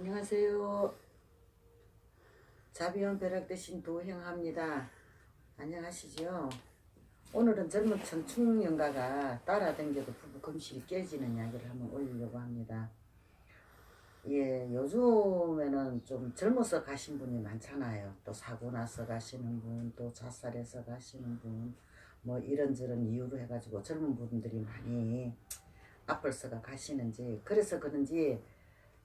안녕하세요. 자비원 벼락 대신 도행합니다. 안녕하시죠? 오늘은 젊은 청춘연가가 따라다녀도 부부 금실이 깨지는 이야기를 한번 올리려고 합니다. 예, 요즘에는 좀 젊어서 가신 분이 많잖아요. 또 사고 나서 가시는 분, 또 자살해서 가시는 분, 뭐 이런저런 이유로 해가지고 젊은 분들이 많이 앞을서가 가시는지, 그래서 그런지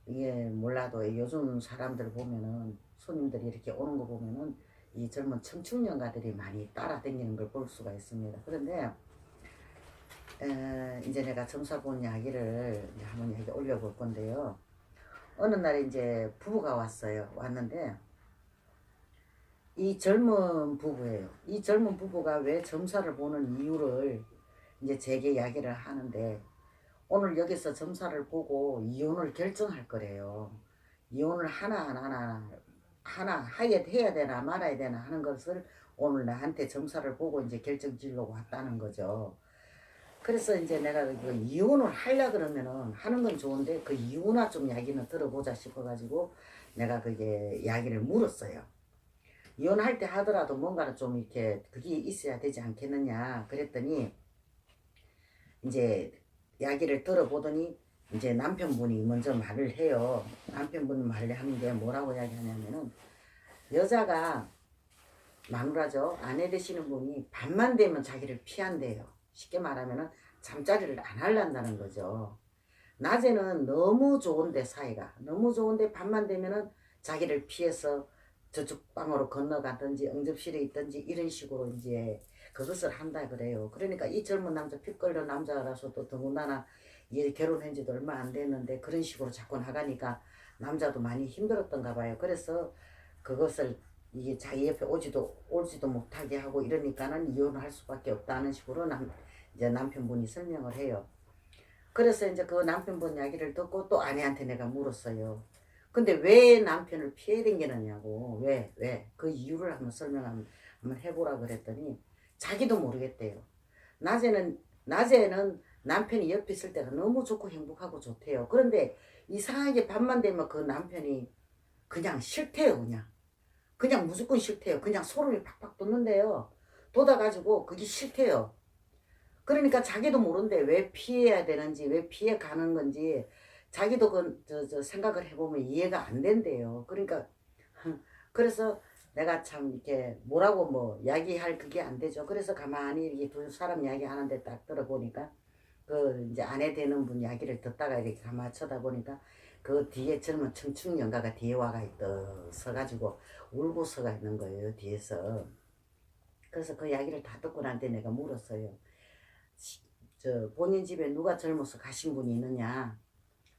이게 몰라도 요즘 사람들 보면은 손님들이 이렇게 오는 거 보면은 이 젊은 청춘연가들이 많이 따라다니는 걸 볼 수가 있습니다. 그런데 이제 내가 점사 본 이야기를 이제 한번 이야기 올려볼 건데요. 어느 날 이제 부부가 왔어요. 왔는데 이 젊은 부부예요. 이 젊은 부부가 왜 점사를 보는 이유를 이제 제게 이야기를 하는데, 오늘 여기서 점사를 보고 이혼을 결정할 거래요. 이혼을 하나 해야 되나 말아야 되나 하는 것을 오늘 나한테 점사를 보고 이제 결정 지으려고 왔다는 거죠. 그래서 이제 내가 그 이혼을 하려 그러면은 하는 건 좋은데 그 이혼아 좀 이야기는 들어보자 싶어가지고 내가 그게 이야기를 물었어요. 이혼할 때 하더라도 뭔가는 좀 이렇게 그게 있어야 되지 않겠느냐 그랬더니, 이제 이야기를 들어보더니 이제 남편분이 먼저 말을 해요. 남편분이 말을 하는데 뭐라고 이야기하냐면은, 여자가 마누라죠. 아내 되시는 분이 밤만 되면 자기를 피한대요. 쉽게 말하면은 잠자리를 안 할란다는 거죠. 낮에는 너무 좋은데, 사이가 너무 좋은데 밤만 되면은 자기를 피해서 저쪽 방으로 건너가든지 응접실에 있든지 이런 식으로 이제 그것을 한다 그래요. 그러니까 이 젊은 남자, 피 끓는 남자라서 또 더군다나 이게 결혼한 지도 얼마 안 됐는데 그런 식으로 자꾸 나가니까 남자도 많이 힘들었던가 봐요. 그래서 그것을 이게 자기 옆에 오지도 못하게 하고 이러니까는 이혼을 할 수밖에 없다는 식으로 이제 남편분이 설명을 해요. 그래서 이제 그 남편분 이야기를 듣고 또 아내한테 내가 물었어요. 근데 왜 남편을 피해 댕기느냐고, 왜 그 이유를 한번 한번 해보라 그랬더니 자기도 모르겠대요. 낮에는 남편이 옆에 있을 때가 너무 좋고 행복하고 좋대요. 그런데 이상하게 밤만 되면 그 남편이 그냥 싫대요. 그냥 무조건 싫대요. 그냥 소름이 팍팍 돋는데요. 돋아가지고 그게 싫대요. 그러니까 자기도 모르는데 왜 피해야 되는지, 왜 피해 가는 건지 자기도 생각을 해보면 이해가 안 된대요. 그러니까 그래서 내가 참 이렇게 뭐라고 뭐 이야기할 그게 안 되죠. 그래서 가만히 이렇게 두 사람 이야기 하는데 딱 들어보니까 그 이제 아내 되는 분 이야기를 듣다가 이렇게 가만히 쳐다보니까 그 뒤에 젊은 청춘연가가 뒤에 와가 있더 서가지고 울고 서가 있는 거예요, 뒤에서. 그래서 그 이야기를 다 듣고 나한테 내가 물었어요. 본인 집에 누가 젊어서 가신 분이 있느냐?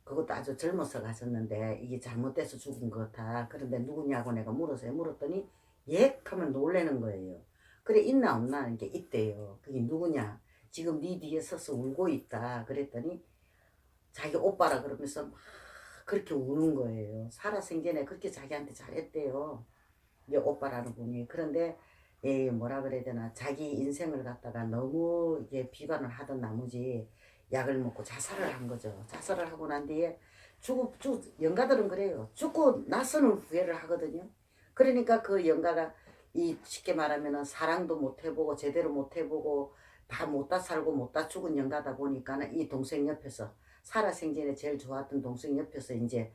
그것도 아주 젊어서 가셨는데 이게 잘못돼서 죽은 것 같아. 그런데 누구냐고 내가 물었어요. 물었더니 예? 하면 놀래는 거예요. 그래, 있나 없나? 이게 있대요. 그게 누구냐? 지금 네 뒤에 서서 울고 있다. 그랬더니 자기 오빠라 그러면서 막 그렇게 우는 거예요. 살아생전에 그렇게 자기한테 잘했대요. 이제 오빠라는 분이. 그런데 뭐라 그래야 되나, 자기 인생을 갖다가 너무 이게 비관을 하던 나머지 약을 먹고 자살을 한 거죠. 자살을 하고 난 뒤에 영가들은 그래요. 죽고 나서는 후회를 하거든요. 그러니까 그 영가가 쉽게 말하면은 사랑도 못 해보고 제대로 못 해보고 다 못다 살고 못다 죽은 영가다 보니까는 이 동생 옆에서, 살아생전에 제일 좋았던 동생 옆에서 이제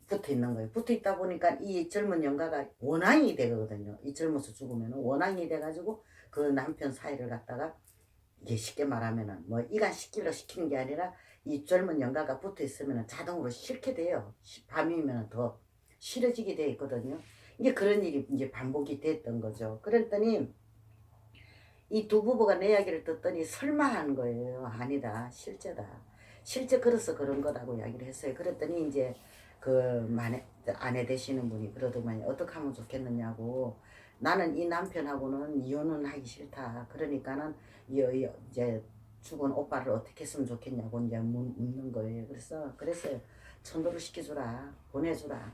붙어 있는 거예요. 붙어 있다 보니까 이 젊은 영가가 원앙이 되거든요. 이 젊어서 죽으면 원앙이 돼가지고 그 남편 사이를 갖다가, 이게 쉽게 말하면은 뭐 이간 시킬러 시키는 게 아니라 이 젊은 영가가 붙어 있으면 자동으로 싫게 돼요. 밤이면 더 싫어지게 돼 있거든요. 이게 그런 일이 이제 반복이 됐던 거죠. 그랬더니 이 두 부부가 내 이야기를 듣더니 설마 하는 거예요. 아니다, 실제다. 실제 그래서 그런 거라고 이야기를 했어요. 그랬더니 이제 그 아내 되시는 분이 그러더만 어떻게 하면 좋겠느냐고. 나는 이 남편하고는 이혼은 하기 싫다. 그러니까는 이제 죽은 오빠를 어떻게 했으면 좋겠냐고 이제 묻는 거예요. 그래서 천도를 시켜주라, 보내주라.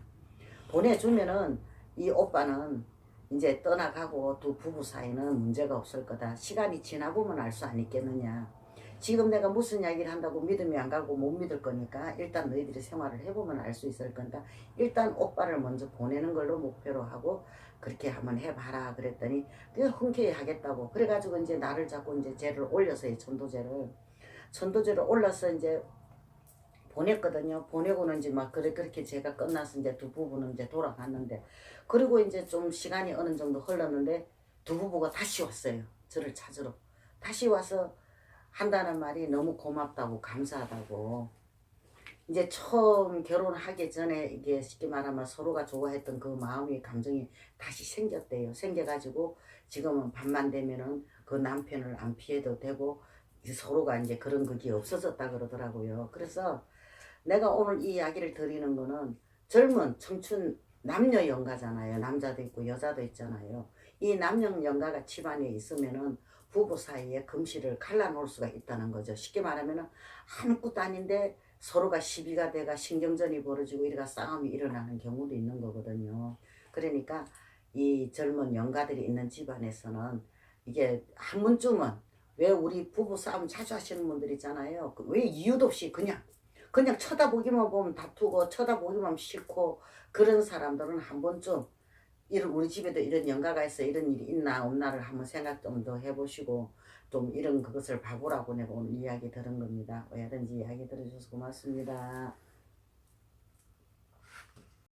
보내주면은 이 오빠는 이제 떠나가고 두 부부 사이는 문제가 없을 거다. 시간이 지나보면 알 수 안 있겠느냐. 지금 내가 무슨 이야기를 한다고 믿음이 안 가고 못 믿을 거니까 일단 너희들이 생활을 해보면 알 수 있을 거니까 일단 오빠를 먼저 보내는 걸로 목표로 하고 그렇게 한번 해봐라 그랬더니 그냥 흔쾌히 하겠다고 그래가지고 이제 나를 자꾸 이제 죄를 올려서 천도제를 올려서 이제 보냈거든요. 보내고는 이제 막 그렇게 제가 끝나서 이제 두 부부는 이제 돌아갔는데 그리고 이제 좀 시간이 어느 정도 흘렀는데 두 부부가 다시 왔어요. 저를 찾으러 다시 와서 한다는 말이 너무 고맙다고 감사하다고 이제 처음 결혼하기 전에 이게 쉽게 말하면 서로가 좋아했던 그 마음이 감정이 다시 생겼대요. 생겨가지고 지금은 밤만 되면은 그 남편을 안 피해도 되고 서로가 이제 그런 그게 없어졌다 그러더라고요. 그래서 내가 오늘 이 이야기를 드리는 거는 젊은 청춘 남녀 연가잖아요. 남자도 있고 여자도 있잖아요. 이 남녀 연가가 집안에 있으면은 부부 사이에 금실을 갈라놓을 수가 있다는 거죠. 쉽게 말하면은 아무것도 아닌데 서로가 시비가 돼가 신경전이 벌어지고 이래가 싸움이 일어나는 경우도 있는 거거든요. 그러니까 이 젊은 연가들이 있는 집안에서는 이게 한 번쯤은 왜 우리 부부 싸움 자주 하시는 분들 있잖아요. 왜 이유도 없이 그냥 쳐다보기만 보면 다투고 쳐다보기만 싫고 그런 사람들은 한 번쯤 이런 우리 집에도 이런 연가가 있어 이런 일이 있나 없나를 한번 생각 좀 더 해보시고 좀 이런 그것을 봐보라고 내가 오늘 이야기 들은 겁니다. 왜든지 이야기 들어주셔서 고맙습니다.